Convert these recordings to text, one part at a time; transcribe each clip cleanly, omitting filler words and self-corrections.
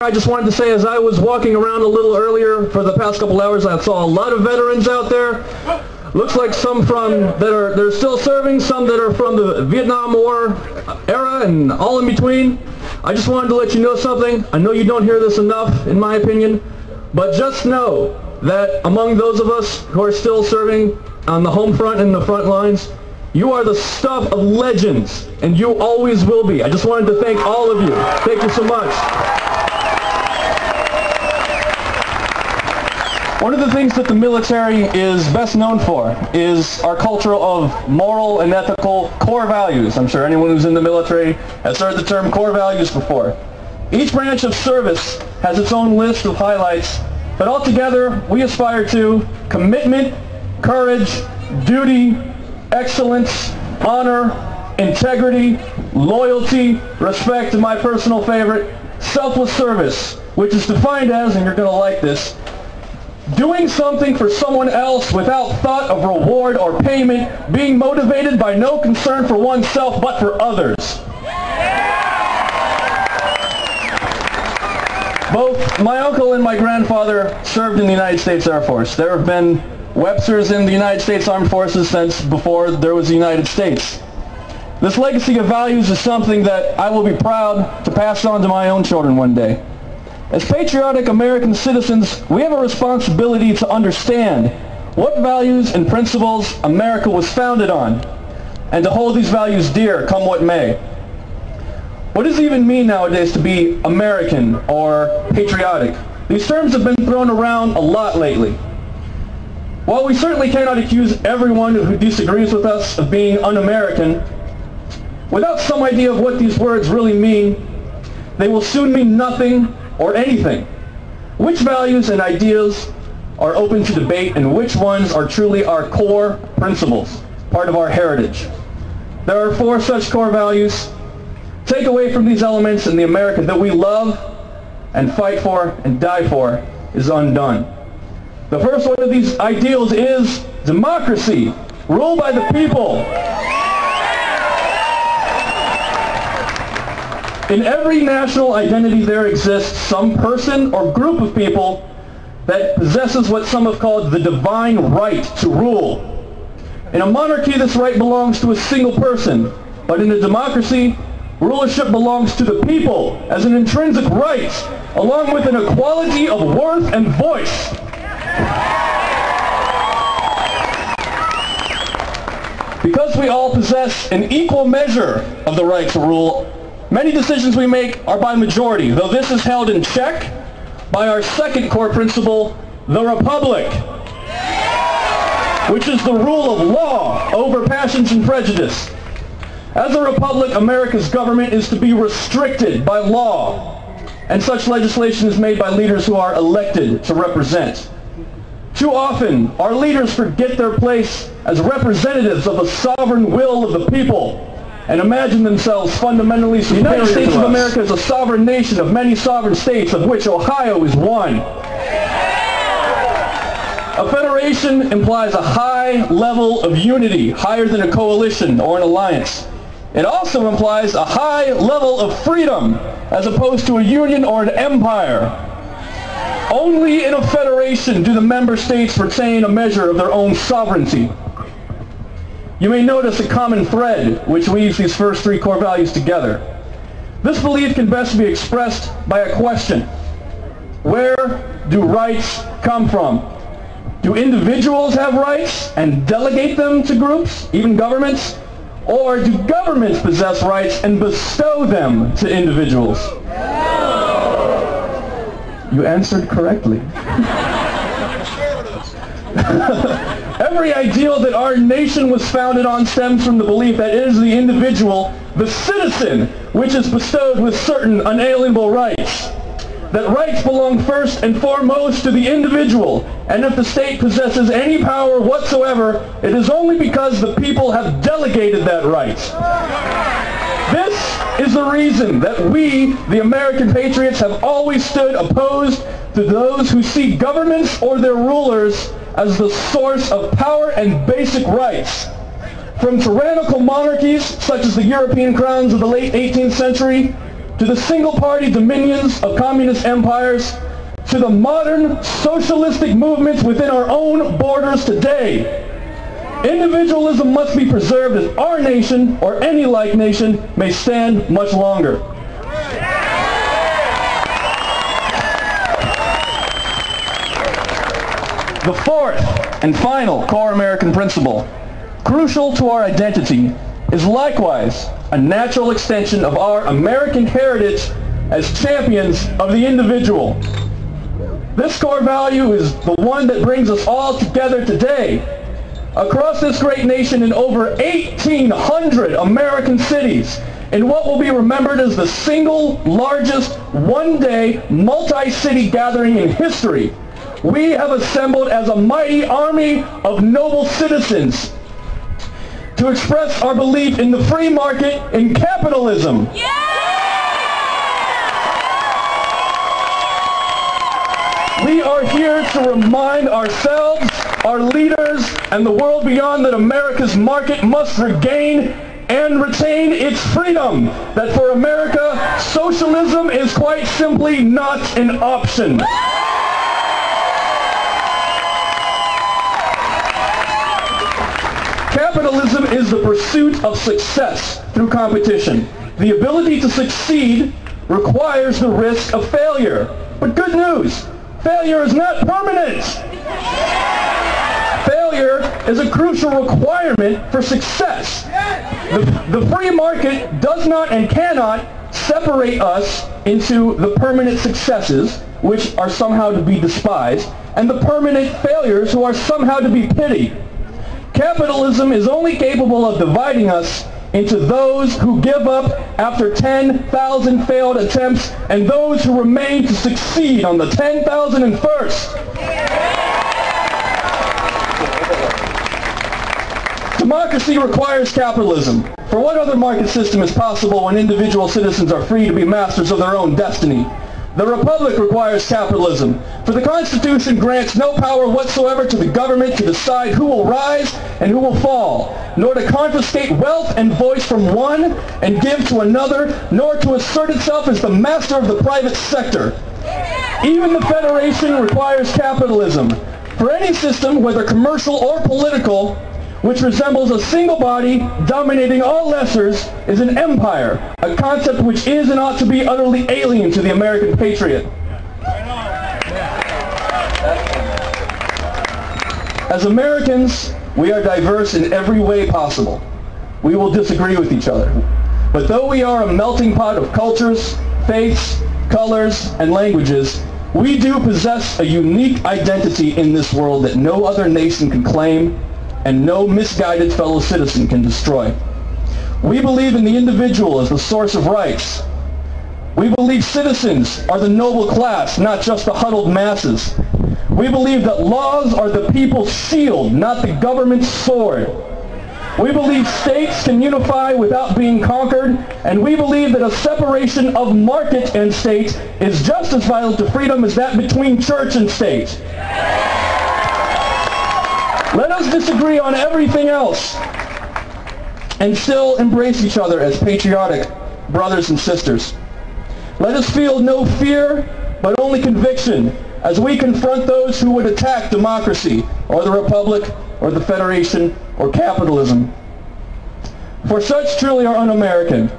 I just wanted to say, as I was walking around a little earlier for the past couple hours, I saw a lot of veterans out there. Looks like some that are still serving, some that are from the Vietnam War era, and all in between. I just wanted to let you know something. I know you don't hear this enough, in my opinion, but just know that among those of us who are still serving on the home front and the front lines, you are the stuff of legends, and you always will be. I just wanted to thank all of you. Thank you so much. One of the things that the military is best known for is our culture of moral and ethical core values. I'm sure anyone who's in the military has heard the term core values before. Each branch of service has its own list of highlights, but altogether we aspire to commitment, courage, duty, excellence, honor, integrity, loyalty, respect, and my personal favorite, selfless service, which is defined as, and you're going to like this, doing something for someone else without thought of reward or payment, being motivated by no concern for oneself but for others. Both my uncle and my grandfather served in the United States Air Force. There have been Websters in the United States Armed Forces since before there was the United States. This legacy of values is something that I will be proud to pass on to my own children one day. As patriotic American citizens, we have a responsibility to understand what values and principles America was founded on, and to hold these values dear, come what may. What does it even mean nowadays to be American or patriotic? These terms have been thrown around a lot lately. While we certainly cannot accuse everyone who disagrees with us of being un-American, without some idea of what these words really mean, they will soon mean nothing or anything. Which values and ideas are open to debate, and which ones are truly our core principles, part of our heritage? There are 4 such core values. Take away from these elements, and the America that we love and fight for and die for is undone. The first one of these ideals is democracy, rule by the people. In every national identity there exists some person or group of people that possesses what some have called the divine right to rule. In a monarchy, this right belongs to a single person, but in a democracy, rulership belongs to the people as an intrinsic right, along with an equality of worth and voice. Because we all possess an equal measure of the right to rule, many decisions we make are by majority, though this is held in check by our second core principle, the Republic, which is the rule of law over passions and prejudice. As a republic, America's government is to be restricted by law, and such legislation is made by leaders who are elected to represent. Too often, our leaders forget their place as representatives of the sovereign will of the people and imagine themselves fundamentally superior to us. The United States of America is a sovereign nation of many sovereign states, of which Ohio is one. A federation implies a high level of unity, higher than a coalition or an alliance. It also implies a high level of freedom, as opposed to a union or an empire. Only in a federation do the member states retain a measure of their own sovereignty. You may notice a common thread which weaves these first 3 core values together. This belief can best be expressed by a question. Where do rights come from? Do individuals have rights and delegate them to groups, even governments? Or do governments possess rights and bestow them to individuals? You answered correctly. Every ideal that our nation was founded on stems from the belief that it is the individual, the citizen, which is bestowed with certain unalienable rights. That rights belong first and foremost to the individual, and if the state possesses any power whatsoever, it is only because the people have delegated that right. This is the reason that we, the American patriots, have always stood opposed to those who see governments or their rulers as the source of power and basic rights. From tyrannical monarchies, such as the European crowns of the late 18th century, to the single-party dominions of communist empires, to the modern socialistic movements within our own borders today. Individualism must be preserved as our nation, or any like nation, may stand much longer. The fourth and final core American principle, crucial to our identity, is likewise a natural extension of our American heritage as champions of the individual. This core value is the one that brings us all together today. Across this great nation in over 1,800 American cities, in what will be remembered as the single largest one-day multi-city gathering in history, we have assembled as a mighty army of noble citizens to express our belief in the free market, in capitalism. We are here to remind ourselves, our leaders, and the world beyond that America's market must regain and retain its freedom. That for America, socialism is quite simply not an option. Capitalism is the pursuit of success through competition. The ability to succeed requires the risk of failure. But good news, failure is not permanent. Failure is a crucial requirement for success. The free market does not and cannot separate us into the permanent successes, which are somehow to be despised, and the permanent failures who are somehow to be pitied. Capitalism is only capable of dividing us into those who give up after 10,000 failed attempts and those who remain to succeed on the 10,001st. Democracy requires capitalism. For what other market system is possible when individual citizens are free to be masters of their own destiny? The Republic requires capitalism, for the Constitution grants no power whatsoever to the government to decide who will rise and who will fall, nor to confiscate wealth and voice from one and give to another, nor to assert itself as the master of the private sector. Even the Federation requires capitalism. For any system, whether commercial or political, which resembles a single body dominating all lessers, is an empire, a concept which is and ought to be utterly alien to the American patriot. As Americans, we are diverse in every way possible. We will disagree with each other. But though we are a melting pot of cultures, faiths, colors, and languages, we do possess a unique identity in this world that no other nation can claim and no misguided fellow citizen can destroy. We believe in the individual as the source of rights. We believe citizens are the noble class, not just the huddled masses. We believe that laws are the people's shield, not the government's sword. We believe states can unify without being conquered, and we believe that a separation of market and state is just as vital to freedom as that between church and state. Let us disagree on everything else and still embrace each other as patriotic brothers and sisters. Let us feel no fear, but only conviction as we confront those who would attack democracy or the Republic or the Federation or capitalism. For such truly are un-American,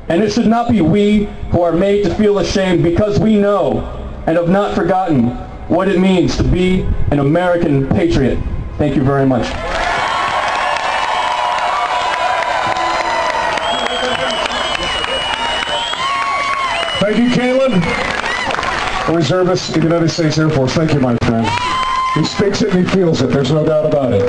and it should not be we who are made to feel ashamed because we know and have not forgotten what it means to be an American patriot. Thank you very much. Thank you, Caleb, a reservist in the United States Air Force. Thank you, my friend. He speaks it and he feels it. There's no doubt about it.